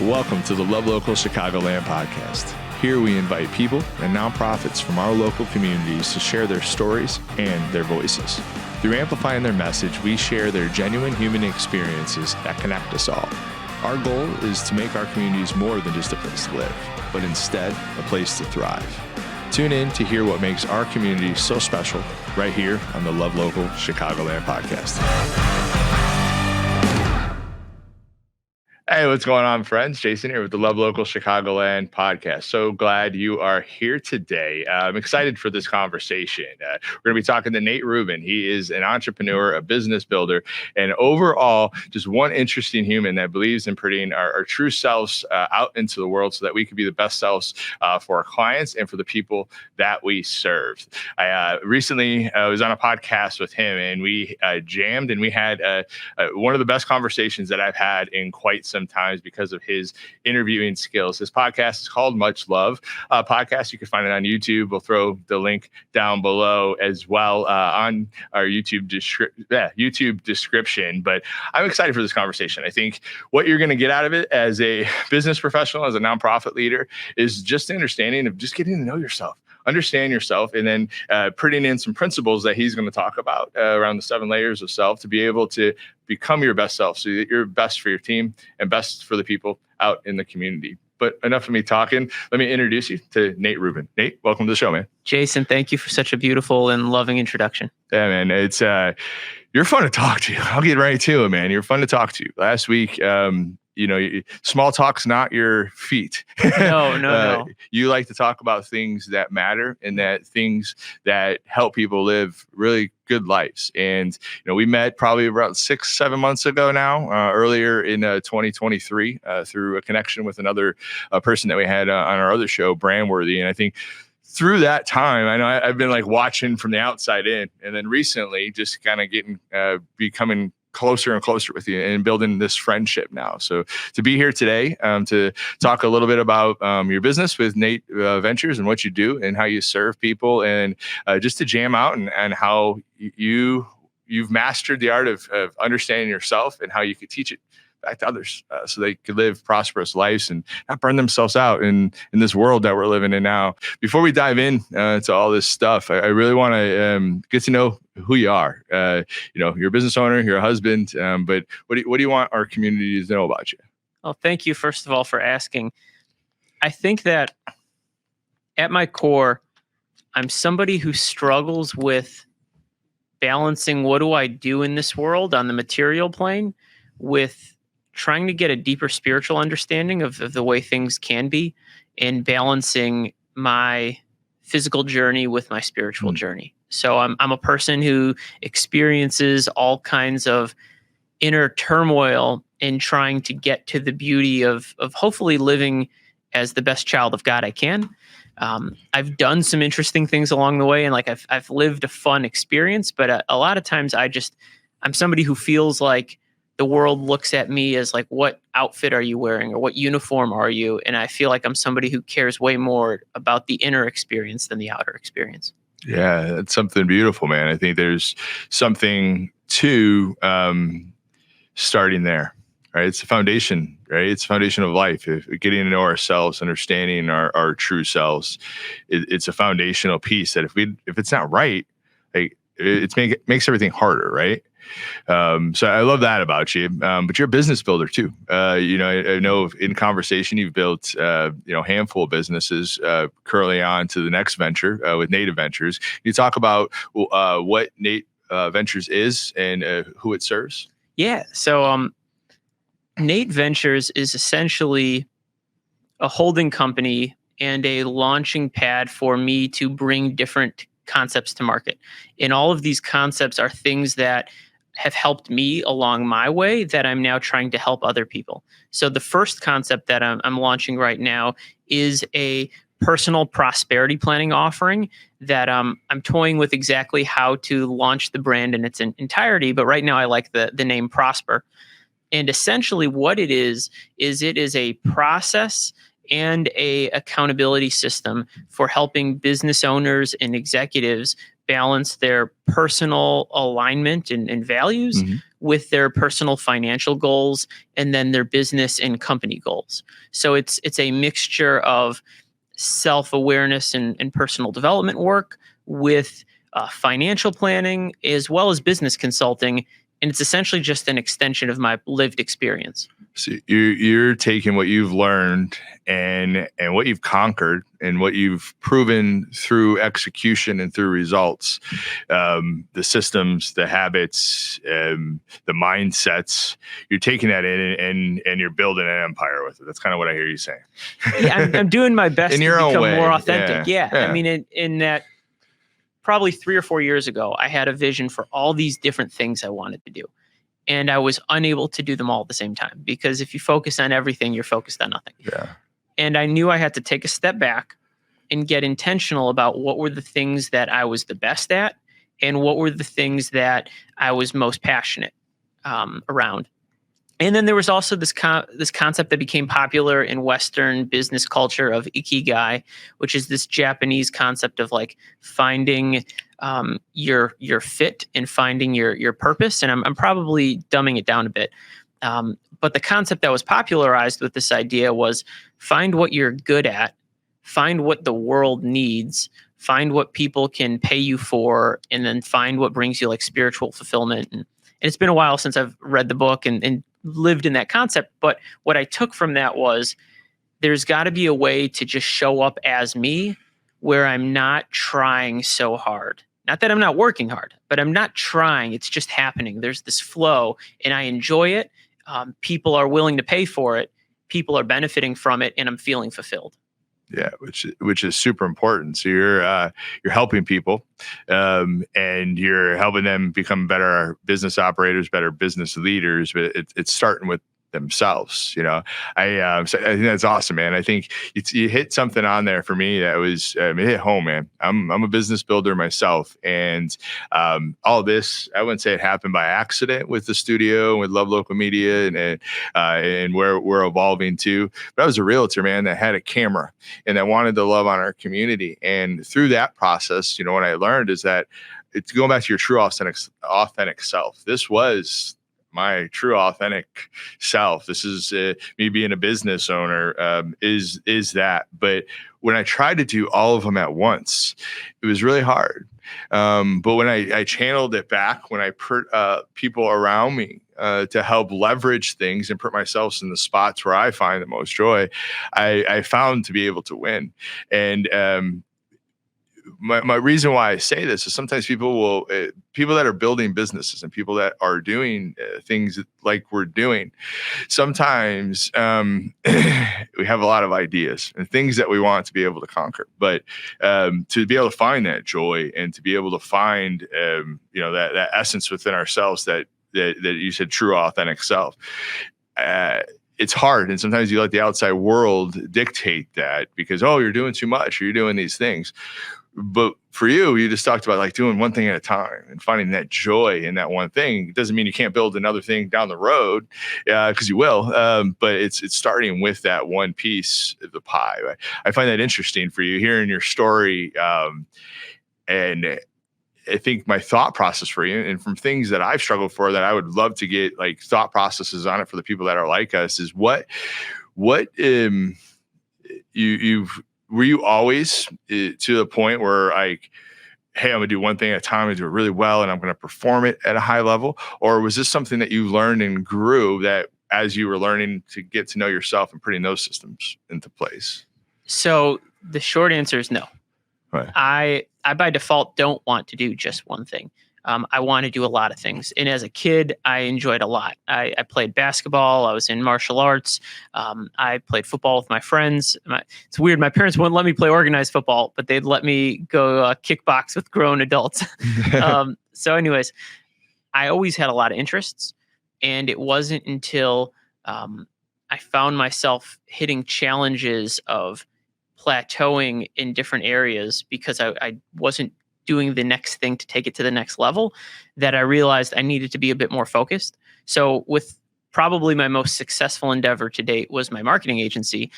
Welcome to the Love Local Chicagoland podcast. Here we invite people and nonprofits from our local communities to share their stories and their voices. Through amplifying their message, we share their genuine human experiences that connect us all. Our goal is to make our communities more than just a place to live, but instead a place to thrive. Tune in to hear what makes our community so special right here on the Love Local Chicagoland podcast. Hey, what's going on, friends? Jason here with the Love Local Chicagoland podcast. So glad you are here today. I'm excited for this conversation. We're going to be talking to Nate Ruben. He is an entrepreneur, a business builder, and overall, just one interesting human that believes in putting our true selves out into the world so that we can be the best selves for our clients and for the people that we serve. I recently was on a podcast with him, and we jammed, and we had one of the best conversations that I've had in quite some times because of his interviewing skills. His podcast is called Much Love Podcast. You can find it on YouTube. We'll throw the link down below as well on our YouTube description. But I'm excited for this conversation. I think what you're going to get out of it as a business professional, as a nonprofit leader, is just the understanding of just getting to know yourself. Understand yourself, and then putting in some principles that he's going to talk about around the 7 layers of self to be able to become your best self so that you're best for your team and best for the people out in the community. But enough of me talking. Let me introduce you to Nate Ruben. Nate, welcome to the show, man. Jason, thank you for such a beautiful and loving introduction. Yeah, man. It's you're fun to talk to. I'll get right to it, man. You're fun to talk to. Last week, small talk's not your feat. No. You like to talk about things that matter and that things that help people live really good lives. And, we met probably about 6-7 months ago now, earlier in 2023, through a connection with another person that we had on our other show, Brandworthy. And I think through that time, I know I've been like watching from the outside in, and then recently just kind of becoming closer and closer with you and building this friendship now. So to be here today, to talk a little bit about your business with Nate Ventures and what you do and how you serve people, and just to jam out and how you've mastered the art of understanding yourself and how you could teach it back to others so they could live prosperous lives and not burn themselves out in this world that we're living in now. Before we dive in to all this stuff, I really want to get to know who you are. You're a business owner, you're a husband, but what do you want our community to know about you? Well, thank you, first of all, for asking. I think that at my core, I'm somebody who struggles with balancing what do I do in this world on the material plane with trying to get a deeper spiritual understanding of the way things can be, and balancing my physical journey with my spiritual journey. So I'm a person who experiences all kinds of inner turmoil in trying to get to the beauty of hopefully living as the best child of God I can. I've done some interesting things along the way, and I've lived a fun experience, but a lot of times I'm somebody who feels like the world looks at me as like, what outfit are you wearing, or what uniform are you? And I feel like I'm somebody who cares way more about the inner experience than the outer experience. Yeah, that's something beautiful, man. I think there's something to starting there, right? It's the foundation, right? It's the foundation of life. If getting to know ourselves, understanding our true selves, it's a foundational piece that if it's not right, like it makes everything harder, right? So I love that about you, but you're a business builder too. I know in conversation you've built, handful of businesses, currently on to the next venture with Nate Ventures. Can you talk about what Nate Ventures is and who it serves? Yeah. So Nate Ventures is essentially a holding company and a launching pad for me to bring different concepts to market. And all of these concepts are things that have helped me along my way that I'm now trying to help other people. So the first concept that I'm launching right now is a personal prosperity planning offering that I'm toying with exactly how to launch the brand in its entirety. But right now I like the name Prosper. And essentially what it is it is a process and a accountability system for helping business owners and executives balance their personal alignment and values with their personal financial goals and then their business and company goals. So it's a mixture of self-awareness and personal development work with financial planning as well as business consulting. And it's essentially just an extension of my lived experience. So you're taking what you've learned and what you've conquered and what you've proven through execution and through results, the systems, the habits, the mindsets. You're taking that in and you're building an empire with it. That's kind of what I hear you saying. Yeah, I'm doing my best in to your own become way. more authentic. Yeah. I mean, in that probably 3 or 4 years ago, I had a vision for all these different things I wanted to do. And I was unable to do them all at the same time, because if you focus on everything, you're focused on nothing. Yeah. And I knew I had to take a step back and get intentional about what were the things that I was the best at and what were the things that I was most passionate around. And then there was also this concept that became popular in Western business culture of ikigai, which is this Japanese concept of like finding your fit and finding your purpose. And I'm probably dumbing it down a bit. But the concept that was popularized with this idea was find what you're good at, find what the world needs, find what people can pay you for, and then find what brings you like spiritual fulfillment. And it's been a while since I've read the book and lived in that concept. But what I took from that was there's got to be a way to just show up as me where I'm not trying so hard. Not that I'm not working hard, but I'm not trying. It's just happening. There's this flow and I enjoy it. People are willing to pay for it. People are benefiting from it and I'm feeling fulfilled. Yeah, which is super important. So you're helping people, and you're helping them become better business operators, better business leaders. But it's starting with themselves. I think that's awesome, man. I think you hit something on there for me that was it hit home, man. I'm a business builder myself, and all this, I wouldn't say it happened by accident with the studio, with Love Local Media, and where we're evolving to. But I was a realtor, man, that had a camera and that wanted to love on our community. And through that process, what I learned is that it's going back to your true authentic self. This was my true authentic self. This is me being a business owner, is that. But when I tried to do all of them at once, it was really hard. But when I channeled it back, when I put people around me to help leverage things and put myself in the spots where I find the most joy, I found to be able to win. And my reason why I say this is sometimes people that are building businesses and people that are doing things like we're doing, sometimes we have a lot of ideas and things that we want to be able to conquer, but to be able to find that joy and to be able to find that essence within ourselves that you said, true authentic self. It's hard. And sometimes you let the outside world dictate that because, you're doing too much or you're doing these things. But for you just talked about like doing one thing at a time and finding that joy in that one thing. It doesn't mean you can't build another thing down the road, because you will. But it's starting with that one piece of the pie. I find that interesting for you, hearing your story. And I think my thought process for you, and from things that I've struggled for that I would love to get like thought processes on it for the people that are like us, is what were you always to the point where like, hey, I'm gonna do one thing at a time and do it really well and I'm gonna perform it at a high level? Or was this something that you learned and grew that as you were learning to get to know yourself and putting those systems into place? So the short answer is no. Right. I by default don't want to do just one thing. I want to do a lot of things. And as a kid, I enjoyed a lot. I played basketball. I was in martial arts. I played football with my friends. It's weird. My parents wouldn't let me play organized football, but they'd let me go kickbox with grown adults. So anyways, I always had a lot of interests. And it wasn't until I found myself hitting challenges of plateauing in different areas because I wasn't doing the next thing to take it to the next level, that I realized I needed to be a bit more focused. So with probably my most successful endeavor to date was my marketing agency.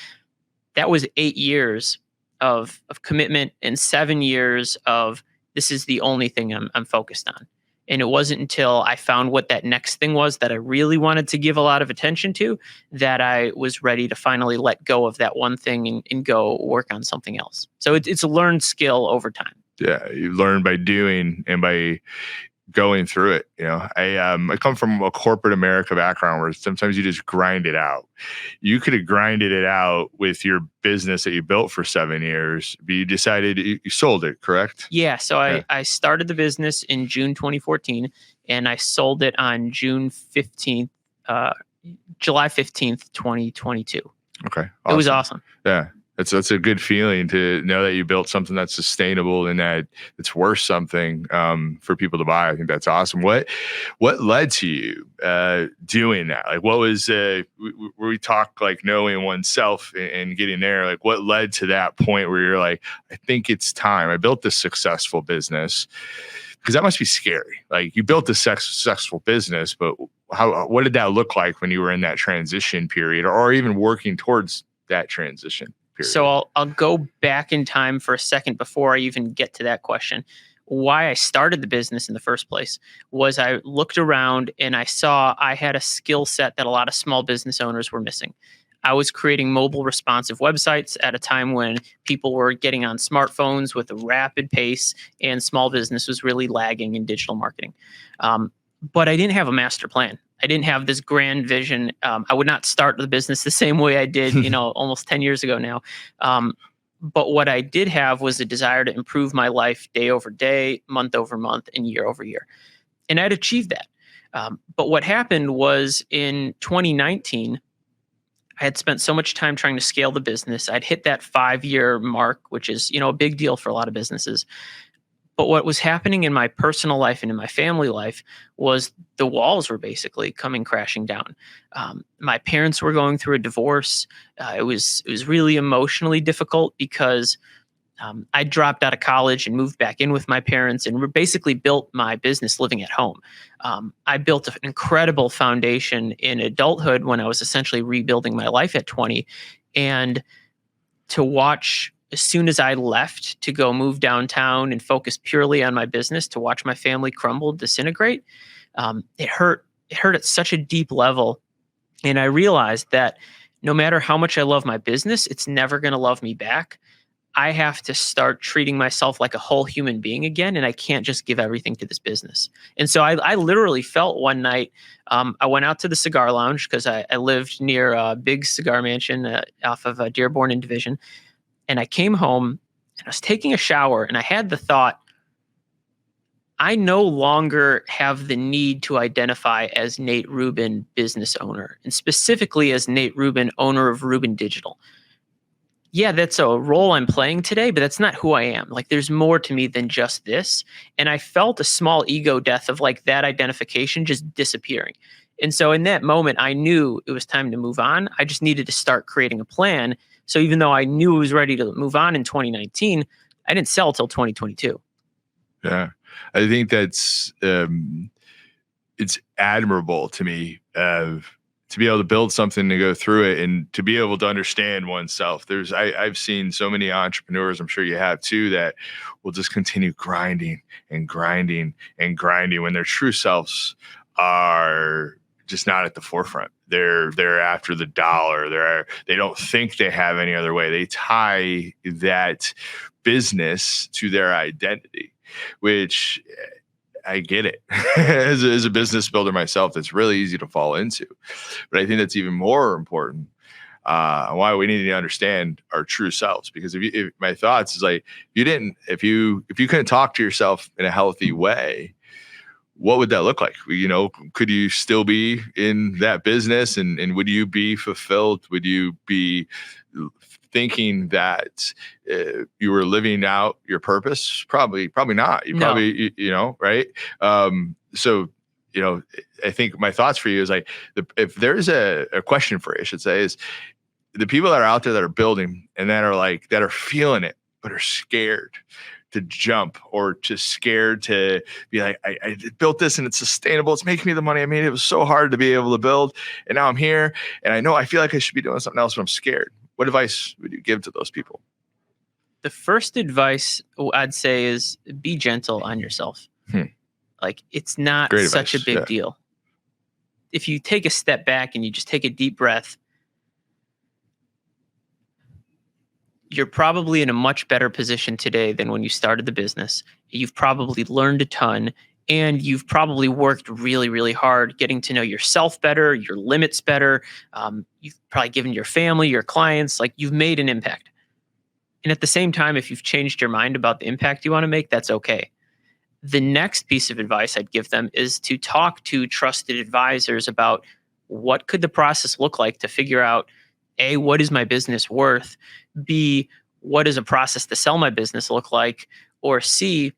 That was 8 years of commitment and 7 years of this is the only thing I'm focused on. And it wasn't until I found what that next thing was that I really wanted to give a lot of attention to that I was ready to finally let go of that one thing and go work on something else. So it's a learned skill over time. Yeah, you learn by doing and by going through it. I come from a corporate America background where sometimes you just grind it out. You could have grinded it out with your business that you built for 7 years, but you decided you sold it, correct? Yeah. So I started the business in June 2014 and I sold it on June 15th, July 15th, 2022. Okay. Awesome. It was awesome. Yeah. That's a good feeling to know that you built something that's sustainable and that it's worth something for people to buy. I think that's awesome. What led to you doing that? Like, what was where we talk like knowing oneself and getting there? Like, what led to that point where you're like, I think it's time. I built this successful business, because that must be scary. Like, you built this successful business, but what did that look like when you were in that transition period, or even working towards that transition period? So I'll go back in time for a second before I even get to that question. Why I started the business in the first place was I looked around and I saw I had a skill set that a lot of small business owners were missing. I was creating mobile responsive websites at a time when people were getting on smartphones with a rapid pace and small business was really lagging in digital marketing. But I didn't have a master plan. I didn't have this grand vision. I would not start the business the same way I did, almost 10 years ago now. But what I did have was a desire to improve my life day over day, month over month, and year over year. And I'd achieved that. But what happened was in 2019, I had spent so much time trying to scale the business. I'd hit that 5-year mark, which is, a big deal for a lot of businesses. But what was happening in my personal life and in my family life was the walls were basically coming crashing down. My parents were going through a divorce. It was really emotionally difficult because I dropped out of college and moved back in with my parents and basically built my business living at home. I built an incredible foundation in adulthood when I was essentially rebuilding my life at 20. And to watch, as soon as I left to go move downtown and focus purely on my business, to watch my family crumble, disintegrate, it hurt. It hurt at such a deep level. And I realized that no matter how much I love my business, it's never going to love me back. I have to start treating myself like a whole human being again, and I can't just give everything to this business. And so I literally felt one night, I went out to the cigar lounge because I lived near a big cigar mansion off of Dearborn and Division. And I came home and I was taking a shower and I had the thought, I no longer have the need to identify as Nate Ruben, business owner, and specifically as Nate Ruben, owner of Ruben Digital. Yeah, that's a role I'm playing today, but that's not who I am. Like, there's more to me than just this. And I felt a small ego death of like that identification just disappearing. And so in that moment, I knew it was time to move on. I just needed to start creating a plan. So even though I knew I was ready to move on in 2019, I didn't sell till 2022. Yeah, I think that's it's admirable to me to be able to build something, to go through it, and to be able to understand oneself. I've seen so many entrepreneurs, I'm sure you have too, that will just continue grinding and grinding and grinding when their true selves are just not at the forefront. They're after the dollar. They don't think they have any other way. They tie that business to their identity, which I get it. as a business builder myself, that's really easy to fall into. But I think that's even more important. Why we need to understand our true selves, because if my thoughts is like, if you couldn't talk to yourself in a healthy way, what would that look like? Could you still be in that business, and would you be fulfilled? Would you be thinking that you were living out your purpose? Probably not. You probably, right? So, I think my thoughts for you is like, if there's a question for you, I should say, is the people that are out there that are building and that are feeling it, but are scared to jump, or just scared to be like, I built this and it's sustainable. It's making me the money I made. It was so hard to be able to build. And now I'm here and I feel like I should be doing something else, but I'm scared. What advice would you give to those people? The first advice I'd say is be gentle on yourself. Like, it's not Great such a advice. big Yeah. deal. If you take a step back and you just take a deep breath, you're probably in a much better position today than when you started the business. You've probably learned a ton, and you've probably worked really, really hard getting to know yourself better, your limits better. You've probably given your family, your clients, like, you've made an impact. And at the same time, if you've changed your mind about the impact you want to make, that's okay. The next piece of advice I'd give them is to talk to trusted advisors about what could the process look like to figure out, A, what is my business worth? B, what does a process to sell my business look like? Or C,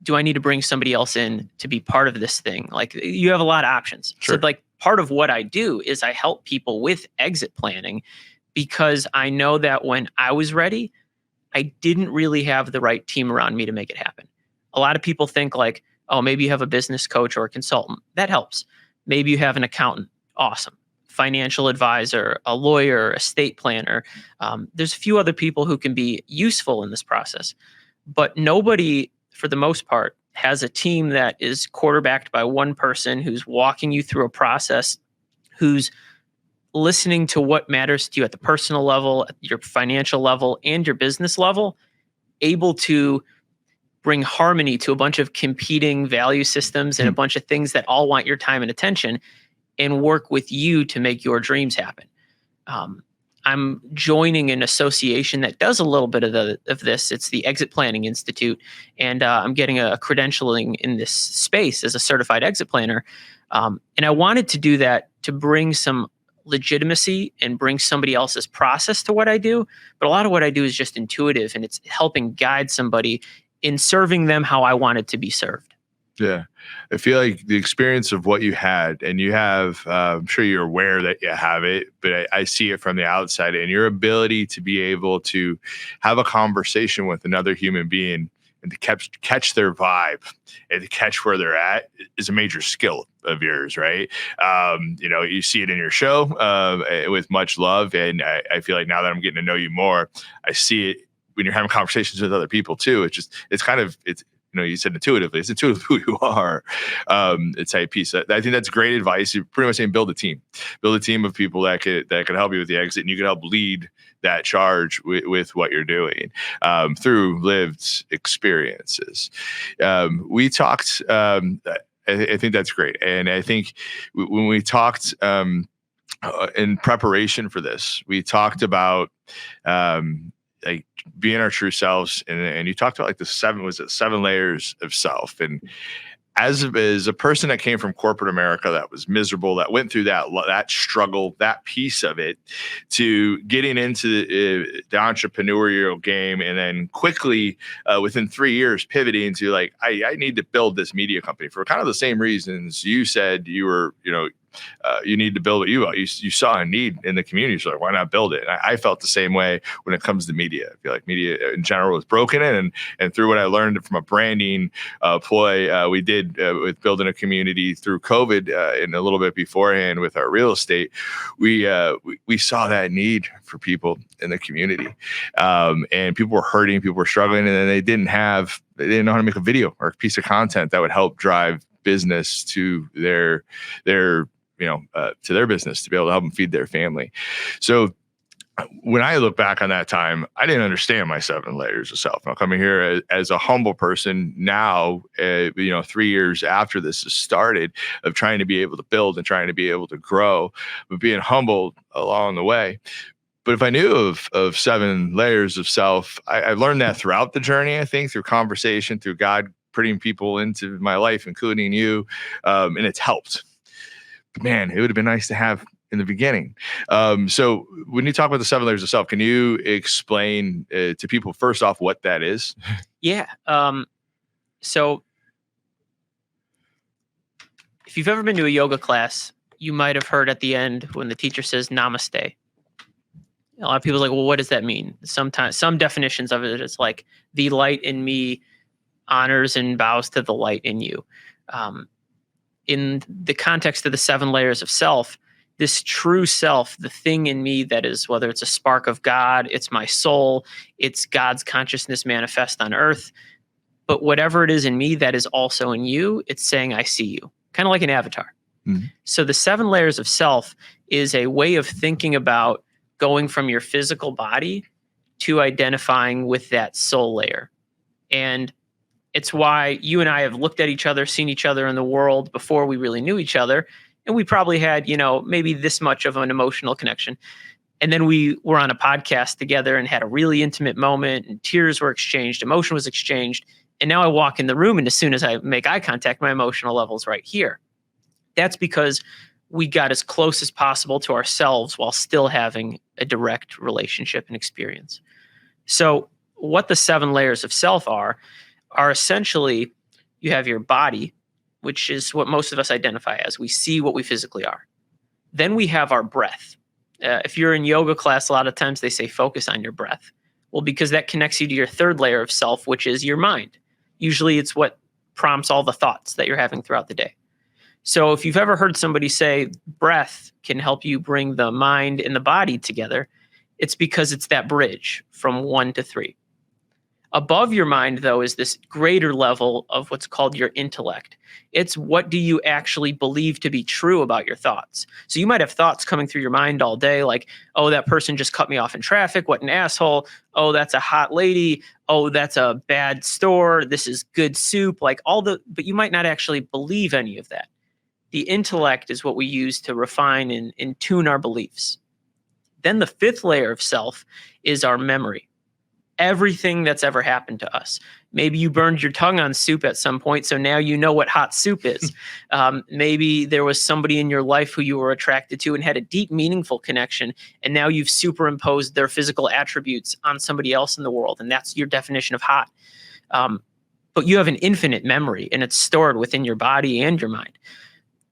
do I need to bring somebody else in to be part of this thing? Like, you have a lot of options. Sure. So, like, part of what I do is I help people with exit planning, because I know that when I was ready, I didn't really have the right team around me to make it happen. A lot of people think like, oh, maybe you have a business coach or a consultant. That helps. Maybe you have an accountant. Awesome. Financial advisor, a lawyer, estate planner. There's a few other people who can be useful in this process, but nobody, for the most part, has a team that is quarterbacked by one person who's walking you through a process, who's listening to what matters to you at the personal level, your financial level, and your business level, able to bring harmony to a bunch of competing value systems and a bunch of things that all want your time and attention, and work with you to make your dreams happen. I'm joining an association that does a little bit of this. It's the Exit Planning Institute, and I'm getting a credentialing in this space as a certified exit planner. And I wanted to do that to bring some legitimacy and bring somebody else's process to what I do. But a lot of what I do is just intuitive, and it's helping guide somebody in serving them how I wanted to be served. Yeah. I feel like the experience of what you had, and you have, I'm sure you're aware that you have it, but I see it from the outside, and your ability to be able to have a conversation with another human being and to catch their vibe and to catch where they're at is a major skill of yours, right? You see it in your show with much love. And I feel like now that I'm getting to know you more, I see it when you're having conversations with other people too. It's you said intuitively. It's intuitive who you are. It's type piece. I think that's great advice. You're pretty much saying build a team of people that could help you with the exit, and you can help lead that charge with what you're doing through lived experiences. We talked. I think that's great, and I think when we talked in preparation for this, we talked about. Like being our true selves, and you talked about like the 7 layers of self. And as a person that came from corporate America, that was miserable, that went through that struggle, that piece of it, to getting into the entrepreneurial game, and then quickly within 3 years pivoting to like I need to build this media company for kind of the same reasons you said you were, you need to build it. You saw a need in the community, so like, why not build it? And I felt the same way when it comes to media. I feel like media in general was broken, and through what I learned from a branding ploy we did with building a community through COVID and a little bit beforehand with our real estate, we saw that need for people in the community, and people were hurting, people were struggling, and then they didn't know how to make a video or a piece of content that would help drive business to their to their business, to be able to help them feed their family. So when I look back on that time, I didn't understand my 7 layers of self. I'm coming here as a humble person now, 3 years after this has started, of trying to be able to build and trying to be able to grow, but being humbled along the way. But if I knew of 7 layers of self, I learned that throughout the journey, I think, through conversation, through God putting people into my life, including you, and it's helped. But man, it would have been nice to have in the beginning. So when you talk about the 7 layers of self, can you explain to people first off what that is? Yeah. So if you've ever been to a yoga class, you might have heard at the end when the teacher says namaste. A lot of people are like, well, what does that mean? Sometimes some definitions of it is like the light in me honors and bows to the light in you. In the context of the 7 layers of self, this true self, the thing in me that is, whether it's a spark of God, it's my soul, it's God's consciousness manifest on earth, but whatever it is in me that is also in you, it's saying, I see you, kind of like an avatar. Mhm. So the 7 layers of self is a way of thinking about going from your physical body to identifying with that soul layer. And it's why you and I have looked at each other, seen each other in the world before we really knew each other. And we probably had, maybe this much of an emotional connection. And then we were on a podcast together and had a really intimate moment, and tears were exchanged, emotion was exchanged. And now I walk in the room, and as soon as I make eye contact, my emotional level's right here. That's because we got as close as possible to ourselves while still having a direct relationship and experience. So what the 7 layers of self are essentially, you have your body, which is what most of us identify as. We see what we physically are. Then we have our breath. If you're in yoga class, a lot of times they say focus on your breath. Well, because that connects you to your 3rd layer of self, which is your mind. Usually it's what prompts all the thoughts that you're having throughout the day. So if you've ever heard somebody say breath can help you bring the mind and the body together, it's because it's that bridge from 1 to 3. Above your mind, though, is this greater level of what's called your intellect. It's what do you actually believe to be true about your thoughts. So you might have thoughts coming through your mind all day like, oh, that person just cut me off in traffic. What an asshole. Oh, that's a hot lady. Oh, that's a bad store. This is good soup. Like but you might not actually believe any of that. The intellect is what we use to refine and tune our beliefs. Then the 5th layer of self is our memory. Everything that's ever happened to us. Maybe you burned your tongue on soup at some point, so now you know what hot soup is. Maybe there was somebody in your life who you were attracted to and had a deep, meaningful connection, and now you've superimposed their physical attributes on somebody else in the world, and that's your definition of hot. But you have an infinite memory, and it's stored within your body and your mind.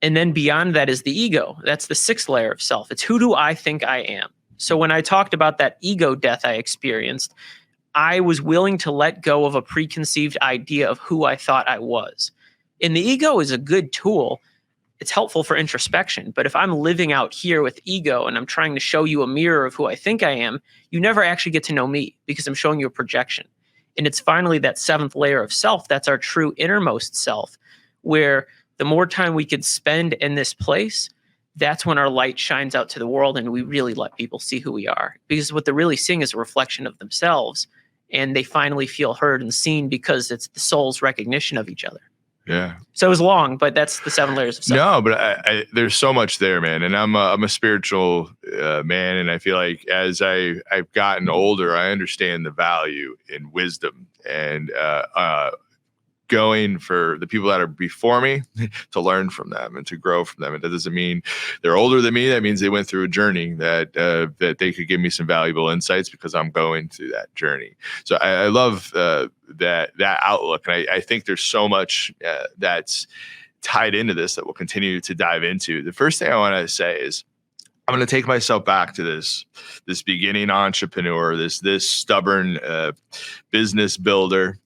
And then beyond that is the ego. That's the 6th layer of self. It's who do I think I am? So when I talked about that ego death I experienced, I was willing to let go of a preconceived idea of who I thought I was. And the ego is a good tool. It's helpful for introspection. But if I'm living out here with ego and I'm trying to show you a mirror of who I think I am, you never actually get to know me because I'm showing you a projection. And it's finally that 7th layer of self. That's our true innermost self, where the more time we could spend in this place, that's when our light shines out to the world and we really let people see who we are. Because what they're really seeing is a reflection of themselves. And they finally feel heard and seen because it's the soul's recognition of each other. Yeah. So it was long, but that's the 7 layers of self. No, but I there's so much there, man. And I'm a spiritual man, and I feel like as I've gotten older, I understand the value in wisdom and going for the people that are before me to learn from them and to grow from them. And that doesn't mean they're older than me. That means they went through a journey that they could give me some valuable insights because I'm going through that journey. So I love that outlook. And I think there's so much that's tied into this that we'll continue to dive into. The first thing I want to say is I'm going to take myself back to this beginning entrepreneur, this stubborn business builder.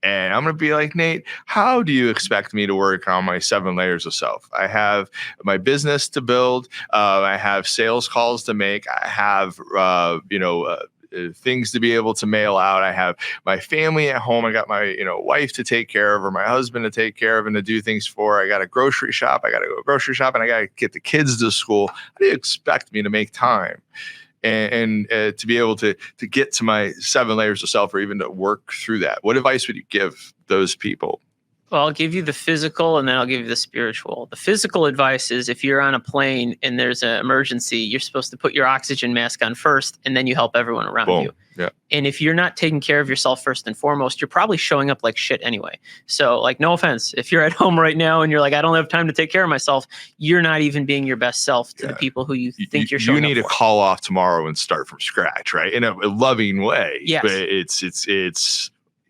And I'm going to be like, Nate, how do you expect me to work on my 7 layers of self? I have my business to build. I have sales calls to make. I have, things to be able to mail out. I have my family at home. I got my, wife to take care of, or my husband to take care of and to do things for. I got a grocery shop. I got to go grocery shop, and I got to get the kids to school. How do you expect me to make time? And to be able to get to my 7 layers of self, or even to work through that? What advice would you give those people? Well, I'll give you the physical and then I'll give you the spiritual. The physical advice is if you're on a plane and there's an emergency, you're supposed to put your oxygen mask on first and then you help everyone around Boom. you. Yeah. And if you're not taking care of yourself first and foremost, you're probably showing up like shit anyway. So like, no offense, if you're at home right now and you're like, I don't have time to take care of myself, you're not even being your best self to the people who you think you're showing up for. You need to call off tomorrow and start from scratch, right? In a loving way. Yes. But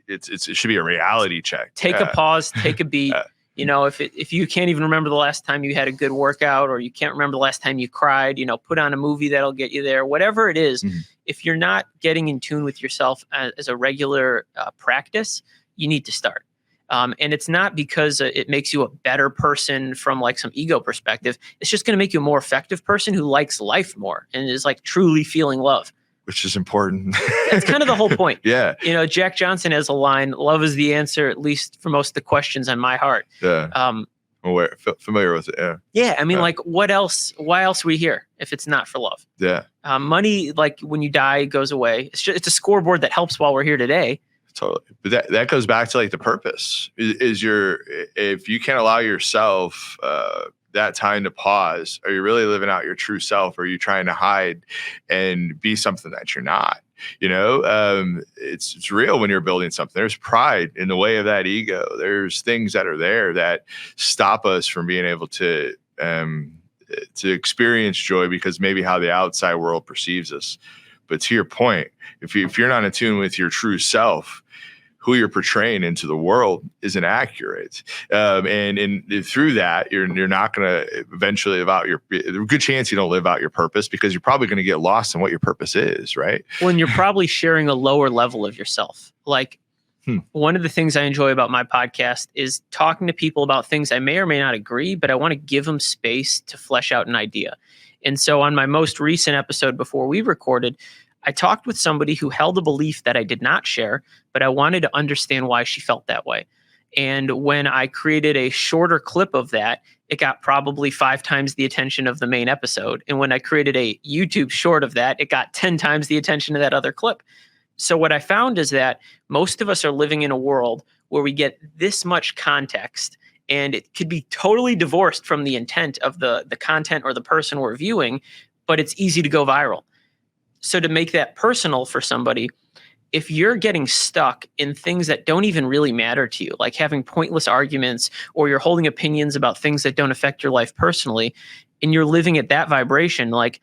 it should be a reality check. Take a pause, take a beat. If you can't even remember the last time you had a good workout, or you can't remember the last time you cried, put on a movie that'll get you there. Whatever it is, if you're not getting in tune with yourself as a regular practice, you need to start. And it's not because it makes you a better person from like some ego perspective. It's just going to make you a more effective person who likes life more and is like truly feeling love. which is important. That's kind of the whole point. Yeah. You know, Jack Johnson has a line, love is the answer, at least for most of the questions on my heart. Yeah. Familiar with it. Yeah. Yeah. I mean, like, what else? Why else are we here if it's not for love? Yeah. Money, like when you die, goes away. It's a scoreboard that helps while we're here today. Totally. But that goes back to like the purpose if you can't allow yourself that time to pause, are you really living out your true self? Or are you trying to hide and be something that you're not? You know, it's real when you're building something. There's pride in the way of that ego. There's things that are there that stop us from being able to experience joy because maybe how the outside world perceives us. But to your point, if you're not in tune with your true self, who you're portraying into the world isn't accurate. And through that, you're not going to eventually live out there's a good chance you don't live out your purpose because you're probably going to get lost in what your purpose is, right? Well, and you're probably sharing a lower level of yourself. Like one of the things I enjoy about my podcast is talking to people about things I may or may not agree, but I want to give them space to flesh out an idea. And so on my most recent episode before we recorded, I talked with somebody who held a belief that I did not share, but I wanted to understand why she felt that way. And when I created a shorter clip of that, it got probably 5 times the attention of the main episode. And when I created a YouTube short of that, it got 10 times the attention of that other clip. So what I found is that most of us are living in a world where we get this much context, and it could be totally divorced from the intent of the content or the person we're viewing, but it's easy to go viral. So to make that personal for somebody, if you're getting stuck in things that don't even really matter to you, like having pointless arguments, or you're holding opinions about things that don't affect your life personally, and you're living at that vibration, like,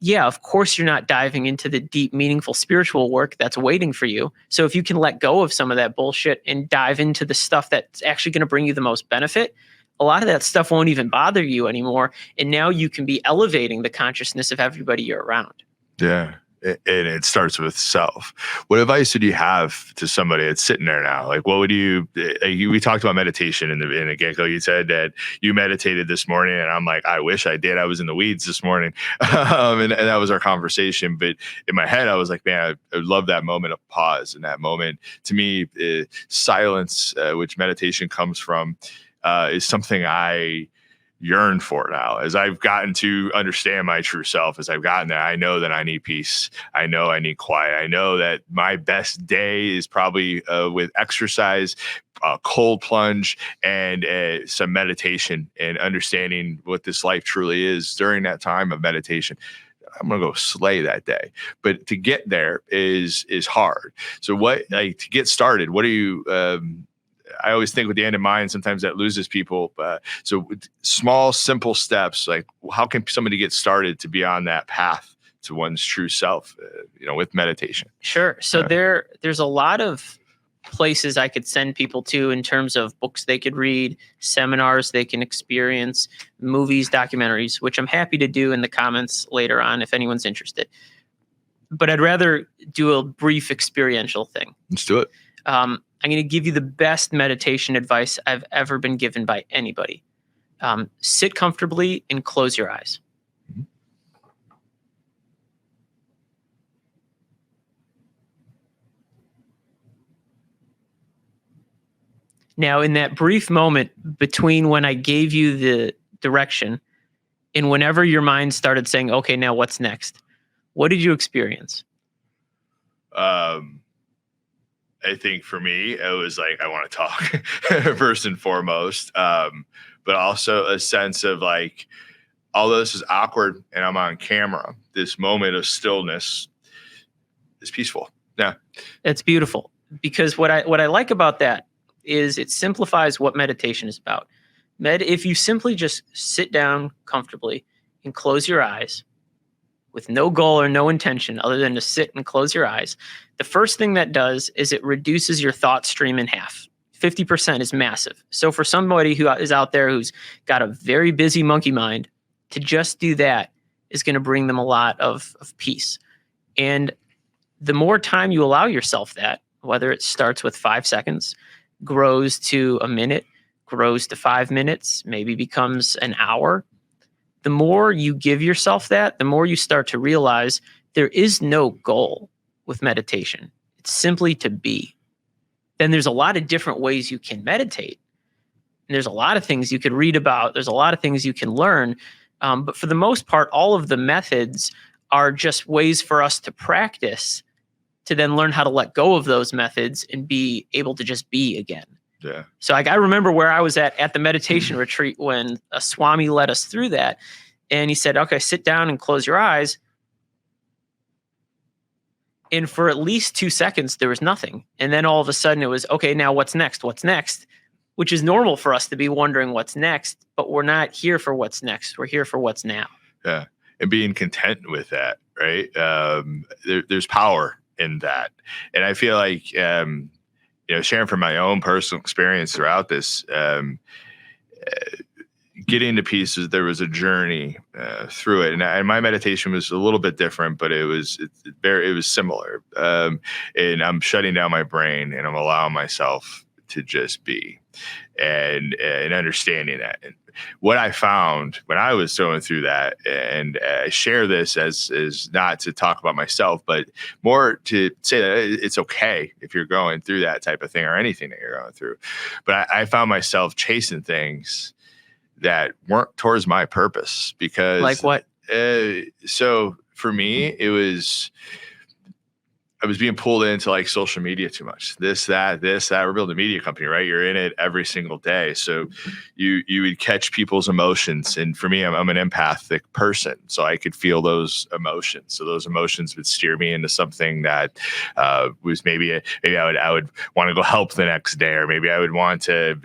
yeah, of course you're not diving into the deep, meaningful spiritual work that's waiting for you. So if you can let go of some of that bullshit and dive into the stuff that's actually going to bring you the most benefit, a lot of that stuff won't even bother you anymore. And now you can be elevating the consciousness of everybody you're around. Yeah. And it starts with self. What advice would you have to somebody that's sitting there now? Like, what would we talked about meditation in the get-go. You said that you meditated this morning, and I'm like, I wish I did. I was in the weeds this morning. And that was our conversation. But in my head, I was like, man, I love that moment of pause. And that moment, to me, silence, which meditation comes from, is something I yearn for now. As I've gotten to understand my true self, as I've gotten there, I know that I need peace. I know I need quiet. I know that my best day is probably with exercise, cold plunge, and some meditation, and understanding what this life truly is during that time of meditation. I'm going to go slay that day. But to get there is hard. So to get started, what are you, I always think with the end in mind, sometimes that loses people. So small, simple steps, like how can somebody get started to be on that path to one's true self, with meditation? Sure. So there's a lot of places I could send people to in terms of books they could read, seminars they can experience, movies, documentaries, which I'm happy to do in the comments later on if anyone's interested. But I'd rather do a brief experiential thing. Let's do it. I'm going to give you the best meditation advice I've ever been given by anybody. Sit comfortably and close your eyes. Mm-hmm. Now, in that brief moment between when I gave you the direction and whenever your mind started saying, okay, now what's next? What did you experience? I think for me, it was like, I want to talk first and foremost. But also a sense of like, although this is awkward and I'm on camera, this moment of stillness is peaceful. Yeah. It's beautiful, because what I like about that is it simplifies what meditation is about. If you simply just sit down comfortably and close your eyes with no goal or no intention other than to sit and close your eyes, the first thing that does is it reduces your thought stream in half. 50% is massive. So for somebody who is out there who's got a very busy monkey mind, to just do that is going to bring them a lot of peace. And the more time you allow yourself that, whether it starts with 5 seconds, grows to a minute, grows to 5 minutes, maybe becomes an hour, the more you give yourself that, the more you start to realize there is no goal with meditation. It's simply to be. Then there's a lot of different ways you can meditate. And there's a lot of things you could read about. There's a lot of things you can learn. But for the most part, all of the methods are just ways for us to practice to then learn how to let go of those methods and be able to just be again. Yeah. So I remember where I was at the meditation retreat when a Swami led us through that. And he said, okay, sit down and close your eyes. And for at least 2 seconds, there was nothing. And then all of a sudden it was, okay, now what's next? What's next? Which is normal for us to be wondering what's next, but we're not here for what's next. We're here for what's now. Yeah. And being content with that, right? There's power in that. And I feel like, sharing from my own personal experience throughout this, getting to pieces, there was a journey through it, and my meditation was a little bit different, but it was similar. And I'm shutting down my brain, and I'm allowing myself to just be, and understanding that. And what I found when I was going through that, and I share this as not to talk about myself, but more to say that it's okay if you're going through that type of thing or anything that you're going through. But I found myself chasing things that weren't towards my purpose, because like what? So for me, I was being pulled into like social media too much. This, that. We're building a media company, right? You're in it every single day. So you would catch people's emotions. And for me, I'm an empathic person, so I could feel those emotions. So those emotions would steer me into something that was maybe I would want to go help the next day, or maybe I would want to,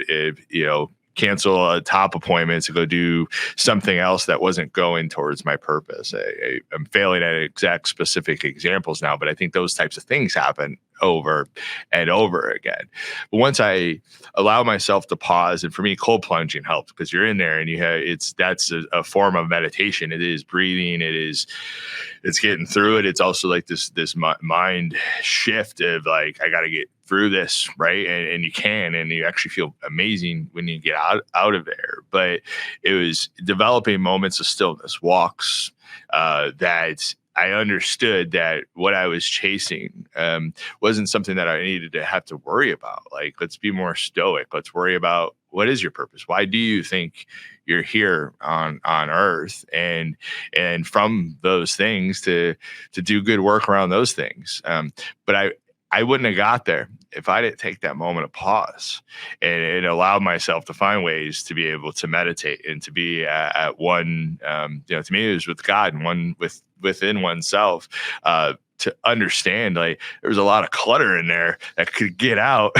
cancel a top appointment to go do something else that wasn't going towards my purpose. I'm failing at exact specific examples now, but I think those types of things happen over and over again. But once I allow myself to pause, and for me, cold plunging helps, because you're in there and that's a form of meditation. It is breathing. It's getting through it. It's also like this mind shift of like, I got to get through this, right? And you can, and you actually feel amazing when you get out of there. But it was developing moments of stillness, walks, that I understood that what I was chasing wasn't something that I needed to have to worry about. Like, let's be more stoic. Let's worry about, what is your purpose? Why do you think you're here on earth? And from those things to do good work around those things. But I wouldn't have got there if I didn't take that moment of pause and allowed myself to find ways to be able to meditate and to be at one, to me, it was with God and one within oneself, to understand, like, there was a lot of clutter in there that could get out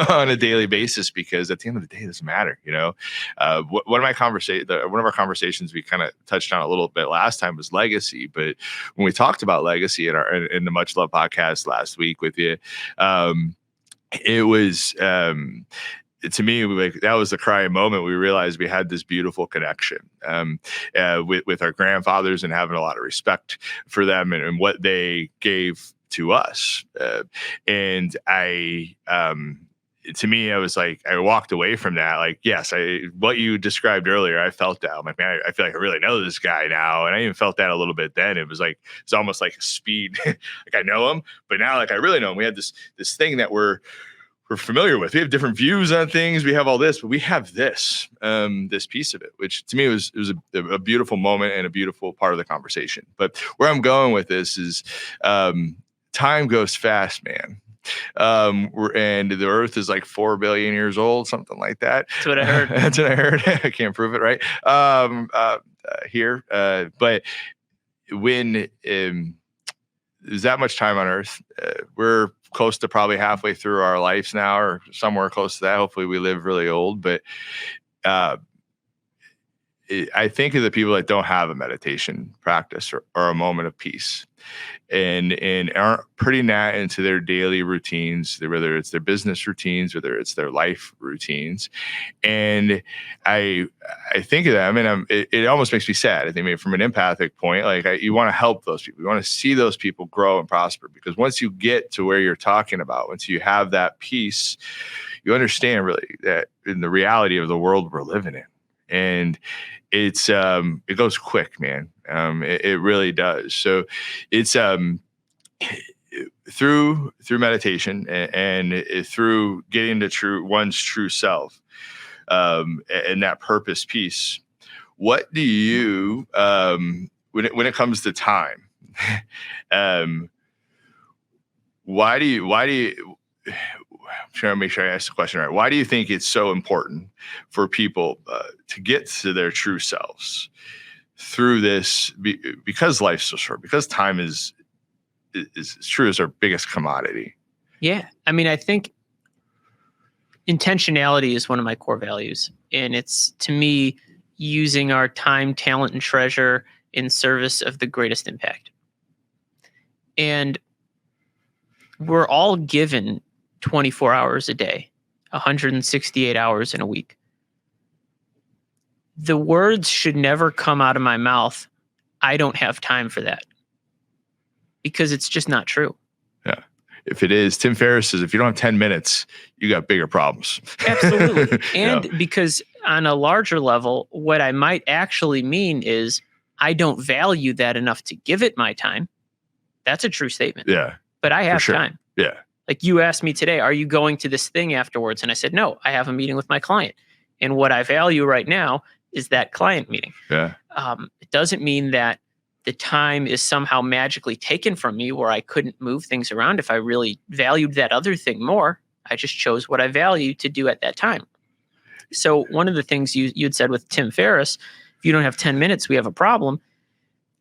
on a daily basis, because at the end of the day, it doesn't matter. One of our conversations we kind of touched on a little bit last time was legacy. But when we talked about legacy in the Much Love podcast last week with you, it was, to me, like, that was the crying moment. We realized we had this beautiful connection with our grandfathers, and having a lot of respect for them and what they gave to us. And to me, I was like, I walked away from that. Like, yes, what you described earlier, I felt that. I'm like, man, I feel like I really know this guy now. And I even felt that a little bit then. It was like, it's almost like a speed. Like, I know him, but now, like, I really know him. We had this thing that we're familiar with. We have different views on things. We have all this, but we have this piece of it, which to me was a beautiful moment and a beautiful part of the conversation. But where I'm going with this is, time goes fast, man. And the earth is like 4 billion years old, something like that. That's what I heard. That's what I heard. I can't prove it, right? Here. But when there's that much time on earth, we're close to probably halfway through our lives now, or somewhere close to that. Hopefully we live really old. But I think of the people that don't have a meditation practice or a moment of peace, and aren't putting that into their daily routines, whether it's their business routines, whether it's their life routines. And I think of them, and it almost makes me sad. I think maybe from an empathic point, like, you want to help those people. You want to see those people grow and prosper, because once you get to where you're talking about, once you have that peace, you understand really that in the reality of the world we're living in. And it goes quick, man. It really does. So it's through meditation and through getting to one's true self, and that purpose piece. What do you, when it comes to time, why do you, I'm trying to make sure I ask the question right. Why do you think it's so important for people to get to their true selves through this? Because life's so short, because time is true as our biggest commodity. Yeah. I mean, I think intentionality is one of my core values. And it's, to me, using our time, talent, and treasure in service of the greatest impact. And we're all given 24 hours a day, 168 hours in a week. The words should never come out of my mouth, I don't have time for that. Because it's just not true. Yeah. If it is, Tim Ferriss says, if you don't have 10 minutes, you got bigger problems. Absolutely. And because on a larger level, what I might actually mean is I don't value that enough to give it my time. That's a true statement. Yeah. But I have time. Yeah. Like you asked me today, are you going to this thing afterwards? And I said, no, I have a meeting with my client. And what I value right now is that client meeting. Yeah. It doesn't mean that the time is somehow magically taken from me where I couldn't move things around if I really valued that other thing more. I just chose what I value to do at that time. So one of the things you'd said with Tim Ferriss, if you don't have 10 minutes, we have a problem.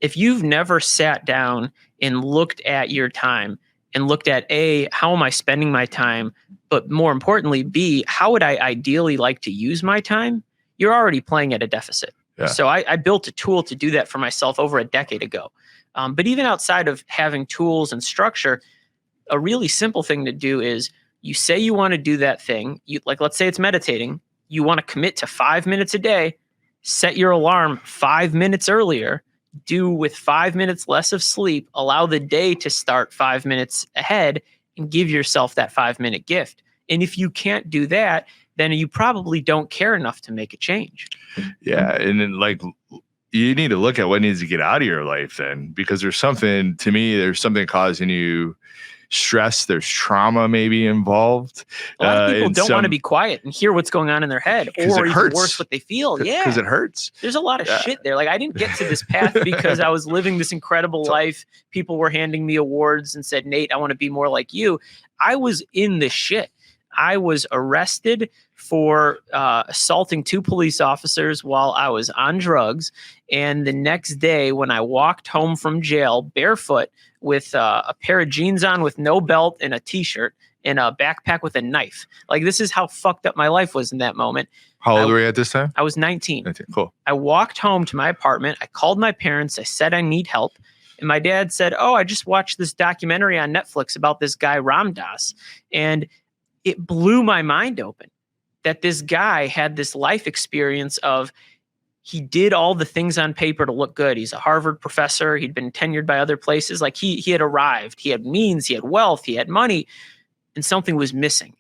If you've never sat down and looked at your time and looked at A, how am I spending my time? But more importantly, B, how would I ideally like to use my time? You're already playing at a deficit. Yeah. So I built a tool to do that for myself over a decade ago. But even outside of having tools and structure, a really simple thing to do is you say you want to do that thing. Let's say it's meditating. You want to commit to 5 minutes a day, set your alarm 5 minutes earlier, do with 5 minutes less of sleep, allow the day to start 5 minutes ahead and give yourself that 5-minute gift. And if you can't do that, then you probably don't care enough to make a change. Yeah. And then you need to look at what needs to get out of your life then, because there's something causing you stress. There's trauma maybe involved. A lot of people don't want to be quiet and hear what's going on in their head, or even worse, what they feel. Yeah. Because it hurts. There's a lot of shit there. Like, I didn't get to this path because I was living this incredible life. People were handing me awards and said, Nate, I want to be more like you. I was in the shit. I was arrested for assaulting 2 police officers while I was on drugs. And the next day when I walked home from jail barefoot with a pair of jeans on with no belt and a t-shirt and a backpack with a knife. Like, this is how fucked up my life was in that moment. How old were you at this time? I was 19. 19. Cool. I walked home to my apartment. I called my parents. I said I need help. And my dad said, oh, I just watched this documentary on Netflix about this guy, Ram Dass. And it blew my mind open that this guy had this life experience of, he did all the things on paper to look good. He's a Harvard professor. He'd been tenured by other places. Like, he had arrived. He had means. He had wealth. He had money. And something was missing.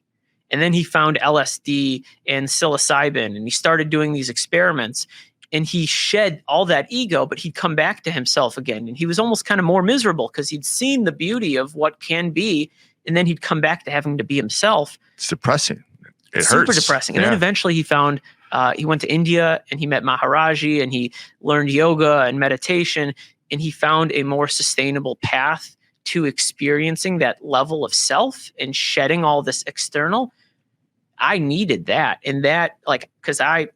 And then he found LSD and psilocybin. And he started doing these experiments. And he shed all that ego, but he'd come back to himself again. And he was almost kind of more miserable because he'd seen the beauty of what can be. And then he'd come back to having to be himself. It's depressing. It super hurts. Depressing. And then eventually he found, he went to India and he met Maharaji and he learned yoga and meditation, and he found a more sustainable path to experiencing that level of self and shedding all this external. I needed that. And that, because I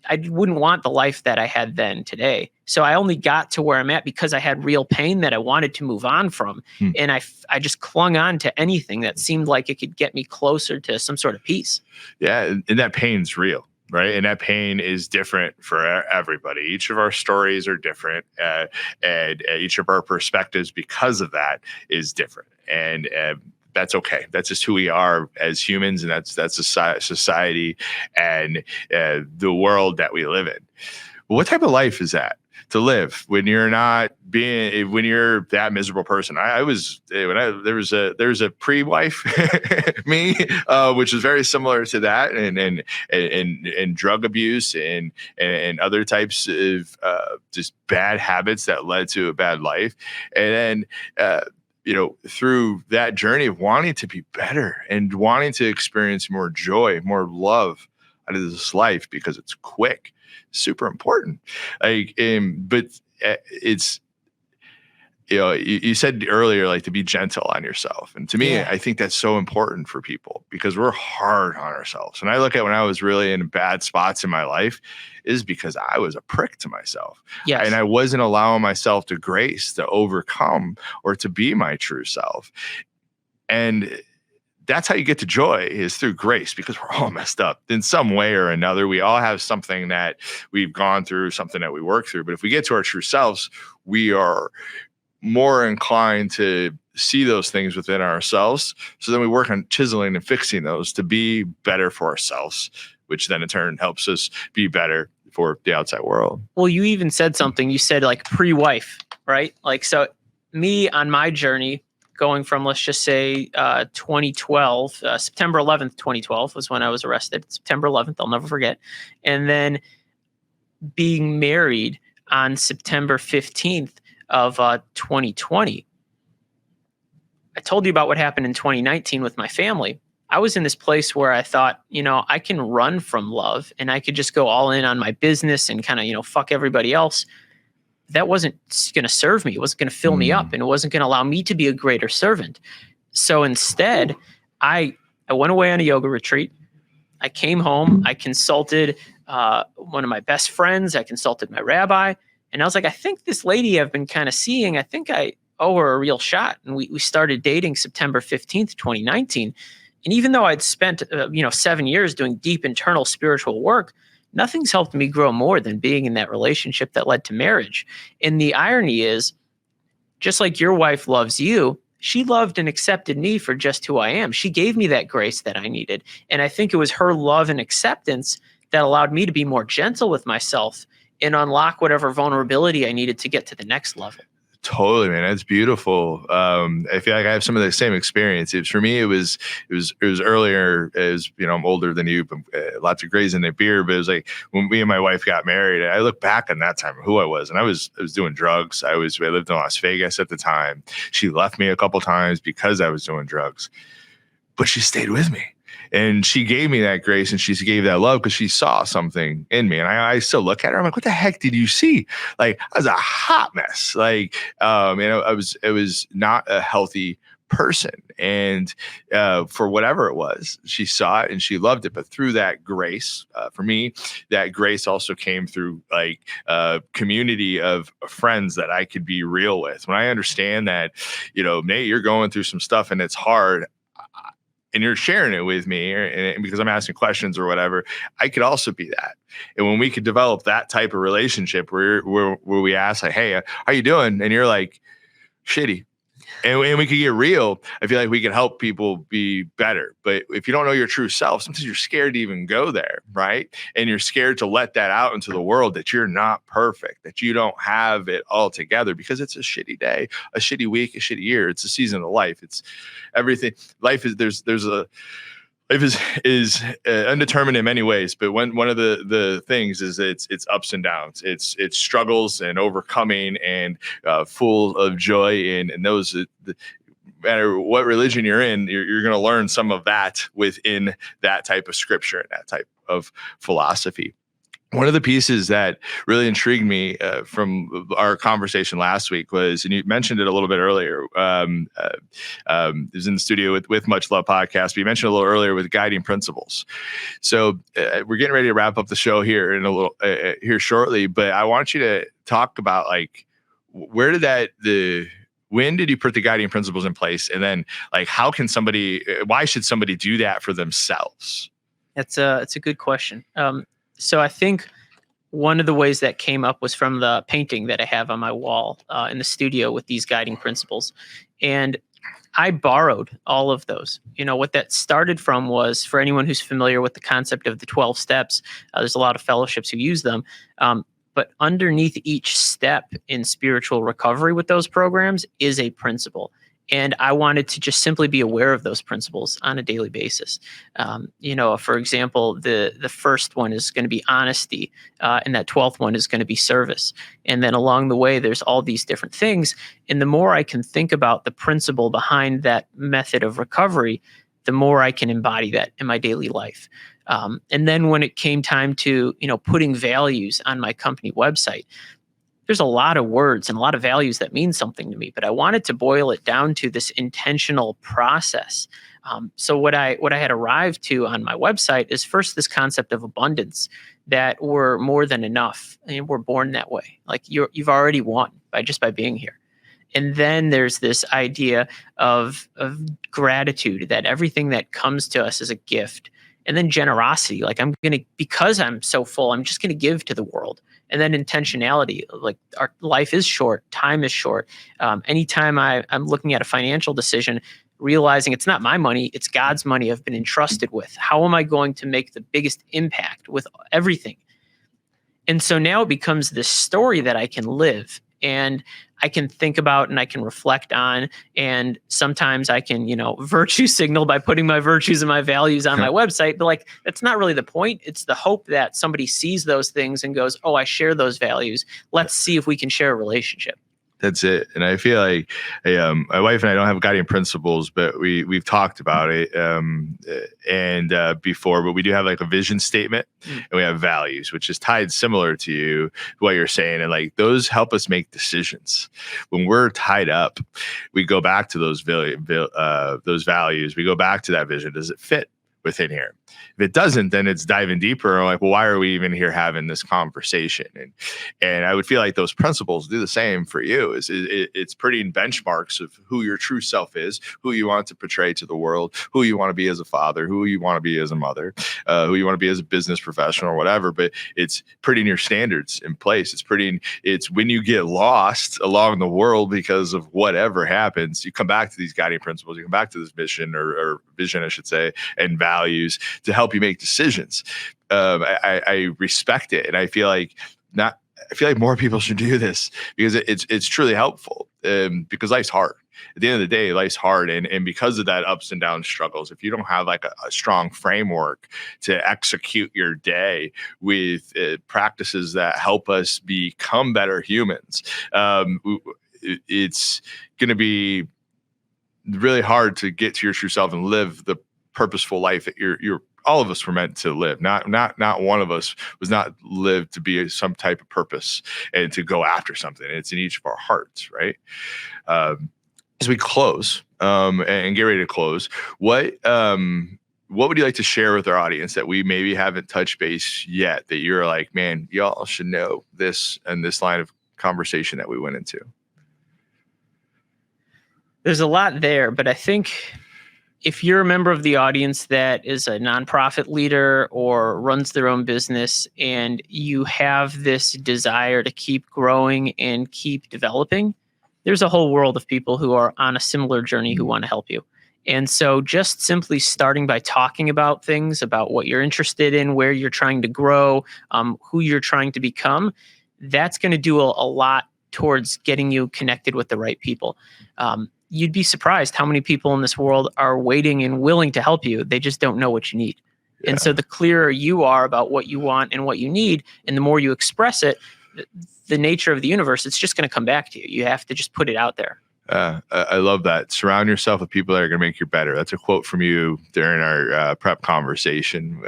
wouldn't want the life that I had then today. So I only got to where I'm at because I had real pain that I wanted to move on from. And I just clung on to anything that seemed like it could get me closer to some sort of peace. Yeah. And that pain's real, right? And that pain is different for everybody. Each of our stories are different. And each of our perspectives, because of that, is different. And that's okay. That's just who we are as humans, and that's society and the world that we live in. What type of life is that? to live, when you're not when you're that miserable person. I was, there's a pre-wife me, which is very similar to that, and drug abuse and other types of just bad habits that led to a bad life. And then, through that journey of wanting to be better and wanting to experience more joy, more love out of this life, because it's quick, super important. But it's, you said earlier, like, to be gentle on yourself. And to me, Yeah. I think that's so important for people, because we're hard on ourselves. And I look at when I was really in bad spots in my life is because I was a prick to myself. Yes. And I wasn't allowing myself to grace, to overcome, or to be my true self. And that's how you get to joy, is through grace, because we're all messed up in some way or another. We all have something that we've gone through, something that we work through. But if we get to our true selves, we are more inclined to see those things within ourselves. So then we work on chiseling and fixing those to be better for ourselves, which then in turn helps us be better for the outside world. Well, you even said something. You said like pre-wife, right? Like, so me on my journey going from, let's just say 2012, September 11th, 2012 was when I was arrested. September 11th, I'll never forget. And then being married on September 15th of 2020. I told you about what happened in 2019 with my family. I was in this place where I thought, I can run from love and I could just go all in on my business and kind of, fuck everybody else. That wasn't going to serve me. It wasn't going to fill me up, and it wasn't going to allow me to be a greater servant. So instead, I went away on a yoga retreat. I came home. I consulted one of my best friends. I consulted my rabbi. And I was like, I think this lady I've been kind of seeing, I think I owe her a real shot. And we started dating September 15th, 2019. And even though I'd spent, 7 years doing deep internal spiritual work, nothing's helped me grow more than being in that relationship that led to marriage. And the irony is, just like your wife loves you, she loved and accepted me for just who I am. She gave me that grace that I needed. And I think it was her love and acceptance that allowed me to be more gentle with myself and unlock whatever vulnerability I needed to get to the next level. Totally, man. That's beautiful. I feel like I have some of the same experiences. For me, it was earlier, as I'm older than you, but lots of grays in the beer. But it was like when me and my wife got married, I look back on that time, who I was, and I was doing drugs. I lived in Las Vegas at the time. She left me a couple times because I was doing drugs, but she stayed with me. And she gave me that grace, and she gave that love because she saw something in me. And I still look at her. I'm like, what the heck did you see? Like, I was a hot mess. Like, it was not a healthy person. And for whatever it was, she saw it and she loved it. But through that grace, for me, that grace also came through like a community of friends that I could be real with. When I understand that, Nate, you're going through some stuff and it's hard, and you're sharing it with me, and because I'm asking questions or whatever, I could also be that. And when we could develop that type of relationship where we ask, like, hey, how are you doing? And you're like, shitty. And we could get real. I feel like we can help people be better. But if you don't know your true self, sometimes you're scared to even go there, right? And you're scared to let that out into the world, that you're not perfect, that you don't have it all together, because it's a shitty day, a shitty week, a shitty year. It's a season of life. It's everything. Life is life is undetermined in many ways, but one of the things is it's ups and downs, it's struggles and overcoming, and full of joy, and those. No matter what religion you're in, you're going to learn some of that within that type of scripture and that type of philosophy. One of the pieces that really intrigued me from our conversation last week was, and you mentioned it a little bit earlier, it was in the studio with Much Love Podcast, but you mentioned a little earlier with guiding principles. So we're getting ready to wrap up the show here in a little here shortly, but I want you to talk about, like, when did you put the guiding principles in place? And then, like, why should somebody do that for themselves? It's a good question. So I think one of the ways that came up was from the painting that I have on my wall in the studio with these guiding principles. And I borrowed all of those. What that started from was, for anyone who's familiar with the concept of the 12 steps, there's a lot of fellowships who use them. But But underneath each step in spiritual recovery with those programs is a principle. And I wanted to just simply be aware of those principles on a daily basis. For example, the first one is going to be honesty, and that 12th one is going to be service. And then along the way, there's all these different things. And the more I can think about the principle behind that method of recovery, the more I can embody that in my daily life. And then when it came time to, putting values on my company website, there's a lot of words and a lot of values that mean something to me, but I wanted to boil it down to this intentional process. So what I had arrived to on my website is first this concept of abundance, that we're more than enough, and we're born that way. Like you've already won by being here. And then there's this idea of gratitude, that everything that comes to us is a gift. And then generosity, like because I'm so full, I'm just going to give to the world. And then intentionality, like our life is short, time is short. Anytime I'm looking at a financial decision, realizing it's not my money, it's God's money I've been entrusted with. How am I going to make the biggest impact with everything? And so now it becomes this story that I can live, and I can think about and I can reflect on. And sometimes I can, virtue signal by putting my virtues and my values on my website. But like, that's not really the point. It's the hope that somebody sees those things and goes, oh, I share those values. Let's see if we can share a relationship. That's it. And I feel like my wife and I don't have guiding principles, but we've talked about it before, but we do have like a vision statement and we have values, which is tied similar to what you're saying. And like those help us make decisions. When we're tied up, we go back to those values. We go back to that vision. Does it fit within here? If it doesn't, then it's diving deeper. And like, well, why are we even here having this conversation? And I would feel like those principles do the same for you. It's putting benchmarks of who your true self is, who you want to portray to the world, who you want to be as a father, who you want to be as a mother, who you want to be as a business professional or whatever. But it's putting your standards in place. It's when you get lost along the world because of whatever happens, you come back to these guiding principles, you come back to this mission or vision, I should say, and values to help you make decisions. I respect it, and I feel like more people should do this because it's truly helpful. Because life's hard. At the end of the day, life's hard, and because of that ups and downs struggles, if you don't have like a strong framework to execute your day with practices that help us become better humans, it's going to be really hard to get to your true self and live the purposeful life that you're all of us were meant to live. Not one of us was not lived to be some type of purpose and to go after something. It's in each of our hearts, right? As we close and get ready to close, what would you like to share with our audience that we maybe haven't touched base yet, that you're like, man, y'all should know this and this line of conversation that we went into? There's a lot there, but I think if you're a member of the audience that is a nonprofit leader or runs their own business, and you have this desire to keep growing and keep developing, there's a whole world of people who are on a similar journey who want to help you. And so just simply starting by talking about things, about what you're interested in, where you're trying to grow, who you're trying to become, that's going to do a lot towards getting you connected with the right people. You'd be surprised how many people in this world are waiting and willing to help you. They just don't know what you need. Yeah. And so the clearer you are about what you want and what you need, and the more you express it, the nature of the universe, it's just going to come back to you. You have to just put it out there. I love that. Surround yourself with people that are going to make you better. That's a quote from you during our prep conversation,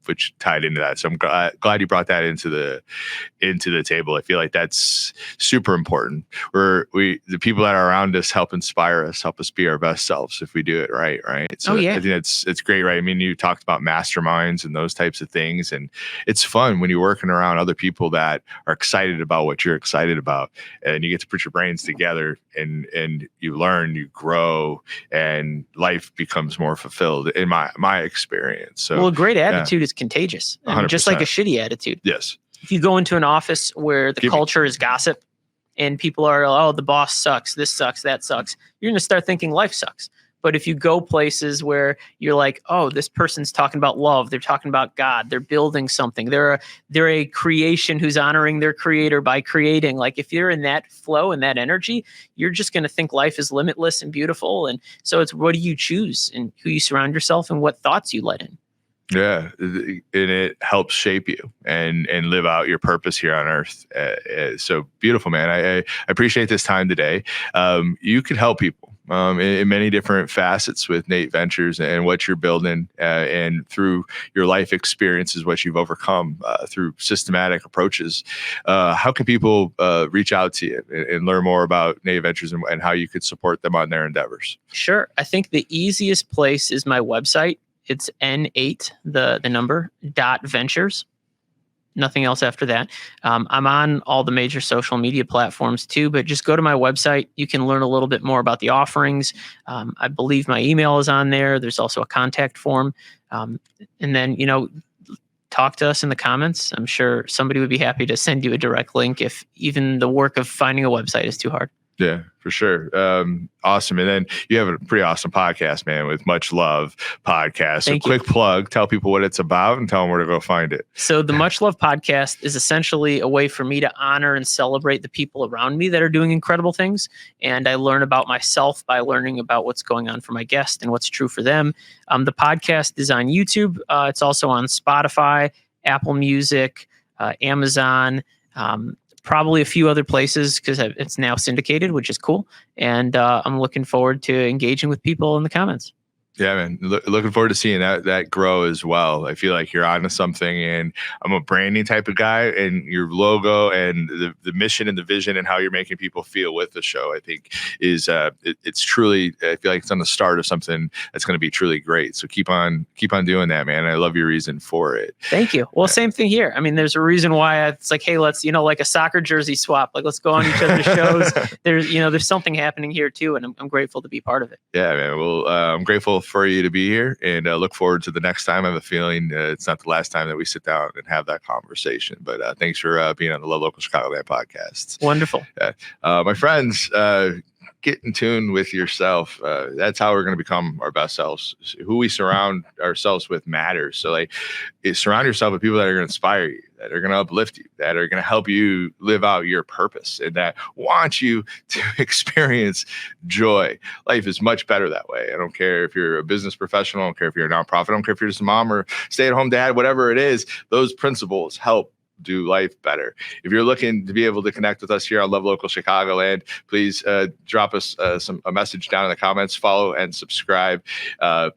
which tied into that. So I'm glad you brought that into the table. I feel like that's super important. The people that are around us help inspire us, help us be our best selves if we do it right. So I think it's great, right? I mean, you talked about masterminds and those types of things, and it's fun when you're working around other people that are excited about what you're excited about, and you get to put your brains together and you learn, you grow, and life becomes more fulfilled in my experience. So, well, a great attitude is contagious, just like a shitty attitude. Yes. If you go into an office where the culture is gossip and people are, oh, the boss sucks, this sucks, that sucks, you're going to start thinking life sucks. But if you go places where you're like, oh, this person's talking about love, they're talking about God, they're building something, they're a creation who's honoring their creator by creating. Like if you're in that flow and that energy, you're just going to think life is limitless and beautiful. And so it's what do you choose and who you surround yourself and what thoughts you let in. Yeah, and it helps shape you and live out your purpose here on earth. So beautiful, man. I appreciate this time today. You could help people in many different facets with Nate Ventures and what you're building, and through your life experiences, what you've overcome through systematic approaches. How can people reach out to you and learn more about Nate Ventures and how you could support them on their endeavors? Sure. I think the easiest place is my website. It's N8, the number, .ventures. Nothing else after that. I'm on all the major social media platforms too, but just go to my website. You can learn a little bit more about the offerings. I believe my email is on there. There's also a contact form. And then, talk to us in the comments. I'm sure somebody would be happy to send you a direct link if even the work of finding a website is too hard. Yeah, for sure. Awesome. And then you have a pretty awesome podcast, man, with Much Love Podcast. So quick plug, tell people what it's about and tell them where to go find it. So the Much Love Podcast is essentially a way for me to honor and celebrate the people around me that are doing incredible things. And I learn about myself by learning about what's going on for my guest and what's true for them. The podcast is on YouTube. It's also on Spotify, Apple Music, Amazon, probably a few other places because it's now syndicated, which is cool. And I'm looking forward to engaging with people in the comments. Yeah, man. Looking forward to seeing that grow as well. I feel like you're onto something, and I'm a branding type of guy, and your logo and the mission and the vision and how you're making people feel with the show, I think is it's truly, I feel like it's on the start of something that's going to be truly great. So keep on doing that, man. I love your reason for it. Thank you. Well, same thing here. I mean, there's a reason why it's like, hey, let's, like a soccer jersey swap, like let's go on each other's shows. There's something happening here too. And I'm grateful to be part of it. Yeah, man. Well, I'm grateful for you to be here, and look forward to the next time. I have a feeling it's not the last time that we sit down and have that conversation, but thanks for being on the Love Local Chicagoland podcast. Wonderful. My friends, get in tune with yourself. That's how we're going to become our best selves. Who we surround ourselves with matters. So surround yourself with people that are going to inspire you, that are going to uplift you, that are going to help you live out your purpose, and that want you to experience joy. Life is much better that way. I don't care if you're a business professional. I don't care if you're a nonprofit. I don't care if you're just a mom or stay-at-home dad, whatever it is, those principles help do life better. If you're looking to be able to connect with us here on Love Local Chicagoland, please drop us a message down in the comments, follow and subscribe.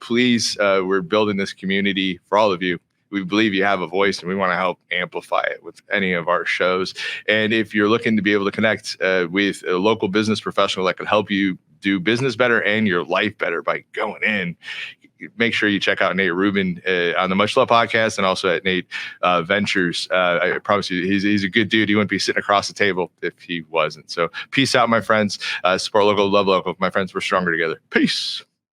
Please, we're building this community for all of you. We believe you have a voice, and we want to help amplify it with any of our shows. And if you're looking to be able to connect with a local business professional that can help you do business better and your life better by going in, make sure you check out Nate Ruben on the Much Love podcast, and also at Nate Ventures. I promise you, he's a good dude. He wouldn't be sitting across the table if he wasn't. So peace out, my friends. Support local, love local. My friends, we're stronger together. Peace.